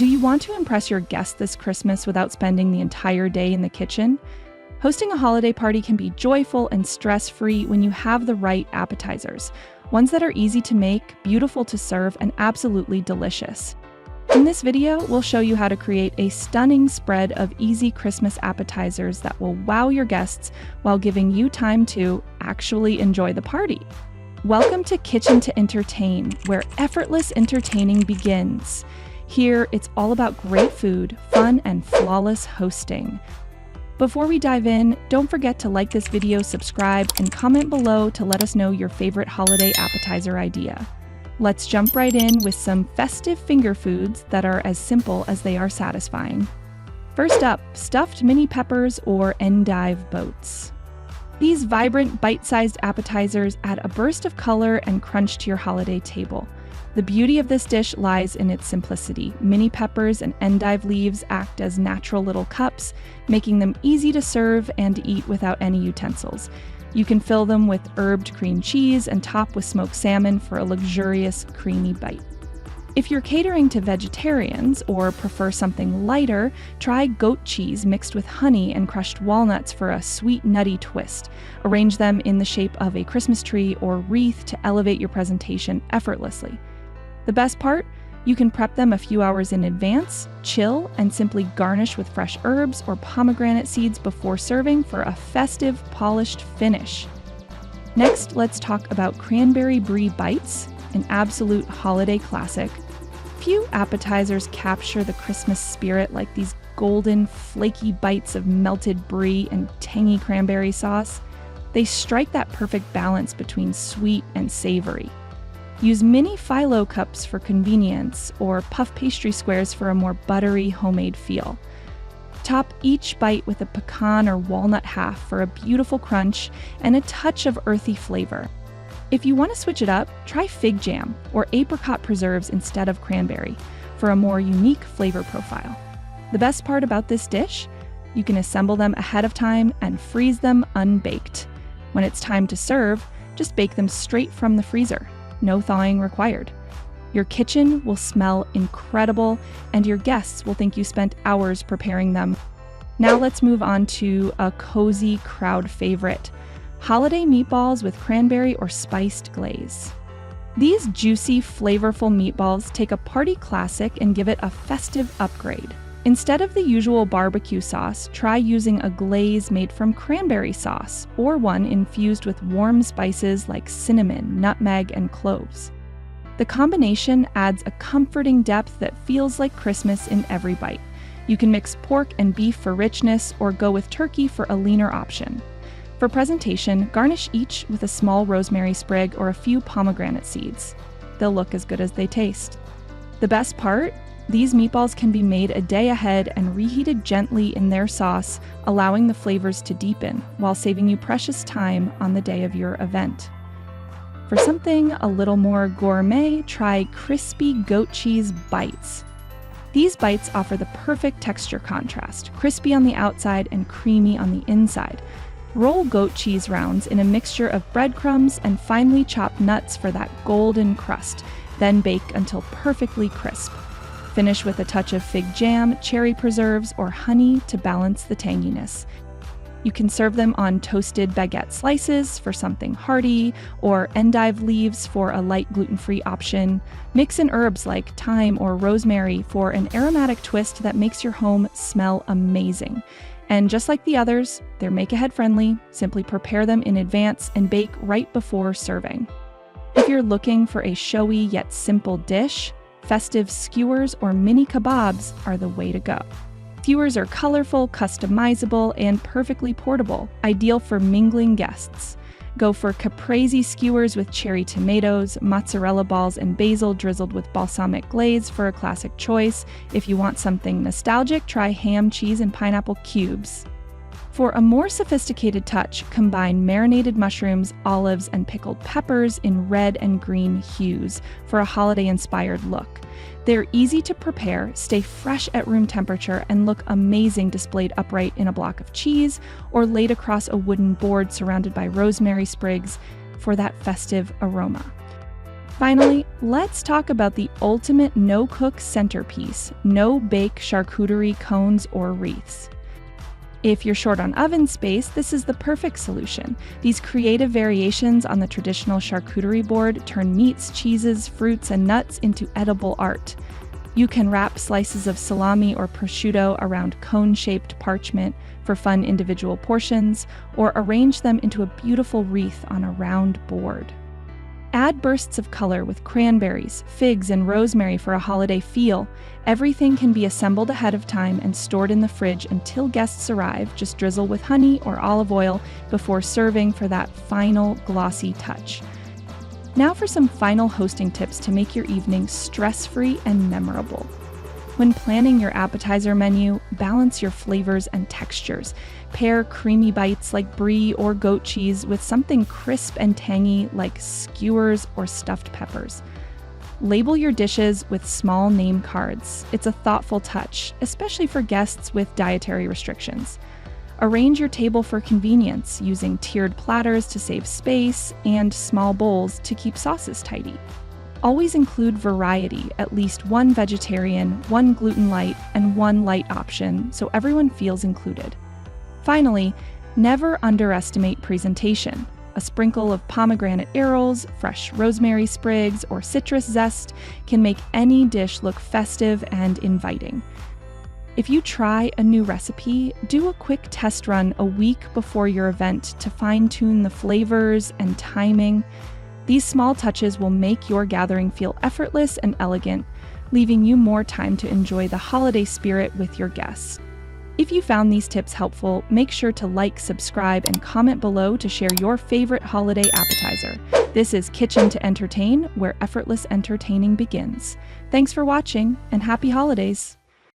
Do you want to impress your guests this Christmas without spending the entire day in the kitchen? Hosting a holiday party can be joyful and stress-free when you have the right appetizers, ones that are easy to make, beautiful to serve, and absolutely delicious. In this video, we'll show you how to create a stunning spread of easy Christmas appetizers that will wow your guests while giving you time to actually enjoy the party. Welcome to Kitchen to Entertain, where effortless entertaining begins. Here, it's all about great food, fun, and flawless hosting. Before we dive in, don't forget to like this video, subscribe, and comment below to let us know your favorite holiday appetizer idea. Let's jump right in with some festive finger foods that are as simple as they are satisfying. First up, stuffed mini peppers or endive boats. These vibrant, bite-sized appetizers add a burst of color and crunch to your holiday table. The beauty of this dish lies in its simplicity. Mini peppers and endive leaves act as natural little cups, making them easy to serve and eat without any utensils. You can fill them with herbed cream cheese and top with smoked salmon for a luxurious, creamy bite. If you're catering to vegetarians or prefer something lighter, try goat cheese mixed with honey and crushed walnuts for a sweet, nutty twist. Arrange them in the shape of a Christmas tree or wreath to elevate your presentation effortlessly. The best part? You can prep them a few hours in advance, chill, and simply garnish with fresh herbs or pomegranate seeds before serving for a festive, polished finish. Next, let's talk about cranberry brie bites, an absolute holiday classic. Few appetizers capture the Christmas spirit like these golden, flaky bites of melted brie and tangy cranberry sauce. They strike that perfect balance between sweet and savory. Use mini phyllo cups for convenience or puff pastry squares for a more buttery homemade feel. Top each bite with a pecan or walnut half for a beautiful crunch and a touch of earthy flavor. If you want to switch it up, try fig jam or apricot preserves instead of cranberry for a more unique flavor profile. The best part about this dish? You can assemble them ahead of time and freeze them unbaked. When it's time to serve, just bake them straight from the freezer. No thawing required. Your kitchen will smell incredible, and your guests will think you spent hours preparing them. Now let's move on to a cozy crowd favorite, holiday meatballs with cranberry or spiced glaze. These juicy, flavorful meatballs take a party classic and give it a festive upgrade. Instead of the usual barbecue sauce, try using a glaze made from cranberry sauce, or one infused with warm spices like cinnamon, nutmeg, and cloves. The combination adds a comforting depth that feels like Christmas in every bite. You can mix pork and beef for richness, or go with turkey for a leaner option. For presentation, garnish each with a small rosemary sprig or a few pomegranate seeds. They'll look as good as they taste. The best part? These meatballs can be made a day ahead and reheated gently in their sauce, allowing the flavors to deepen while saving you precious time on the day of your event. For something a little more gourmet, try crispy goat cheese bites. These bites offer the perfect texture contrast, crispy on the outside and creamy on the inside. Roll goat cheese rounds in a mixture of breadcrumbs and finely chopped nuts for that golden crust, then bake until perfectly crisp. Finish with a touch of fig jam, cherry preserves, or honey to balance the tanginess. You can serve them on toasted baguette slices for something hearty, or endive leaves for a light gluten-free option. Mix in herbs like thyme or rosemary for an aromatic twist that makes your home smell amazing. And just like the others, they're make-ahead friendly. Simply prepare them in advance and bake right before serving. If you're looking for a showy yet simple dish, festive skewers or mini kabobs are the way to go. Skewers are colorful, customizable, and perfectly portable, ideal for mingling guests. Go for caprese skewers with cherry tomatoes, mozzarella balls, and basil drizzled with balsamic glaze for a classic choice. If you want something nostalgic, try ham, cheese, and pineapple cubes. For a more sophisticated touch, combine marinated mushrooms, olives, and pickled peppers in red and green hues for a holiday-inspired look. They're easy to prepare, stay fresh at room temperature, and look amazing displayed upright in a block of cheese or laid across a wooden board surrounded by rosemary sprigs for that festive aroma. Finally, let's talk about the ultimate no-cook centerpiece, no-bake charcuterie cones or wreaths. If you're short on oven space, this is the perfect solution. These creative variations on the traditional charcuterie board turn meats, cheeses, fruits, and nuts into edible art. You can wrap slices of salami or prosciutto around cone-shaped parchment for fun individual portions, or arrange them into a beautiful wreath on a round board. Add bursts of color with cranberries, figs, and rosemary for a holiday feel. Everything can be assembled ahead of time and stored in the fridge until guests arrive. Just drizzle with honey or olive oil before serving for that final glossy touch. Now for some final hosting tips to make your evening stress-free and memorable. When planning your appetizer menu, balance your flavors and textures. Pair creamy bites like brie or goat cheese with something crisp and tangy like skewers or stuffed peppers. Label your dishes with small name cards. It's a thoughtful touch, especially for guests with dietary restrictions. Arrange your table for convenience, using tiered platters to save space and small bowls to keep sauces tidy. Always include variety, at least one vegetarian, one gluten light, and one light option, so everyone feels included. Finally, never underestimate presentation. A sprinkle of pomegranate arils, fresh rosemary sprigs, or citrus zest can make any dish look festive and inviting. If you try a new recipe, do a quick test run a week before your event to fine-tune the flavors and timing. These small touches will make your gathering feel effortless and elegant, leaving you more time to enjoy the holiday spirit with your guests. If you found these tips helpful, make sure to like, subscribe, and comment below to share your favorite holiday appetizer. This is Kitchen to Entertain, where effortless entertaining begins. Thanks for watching, and happy holidays!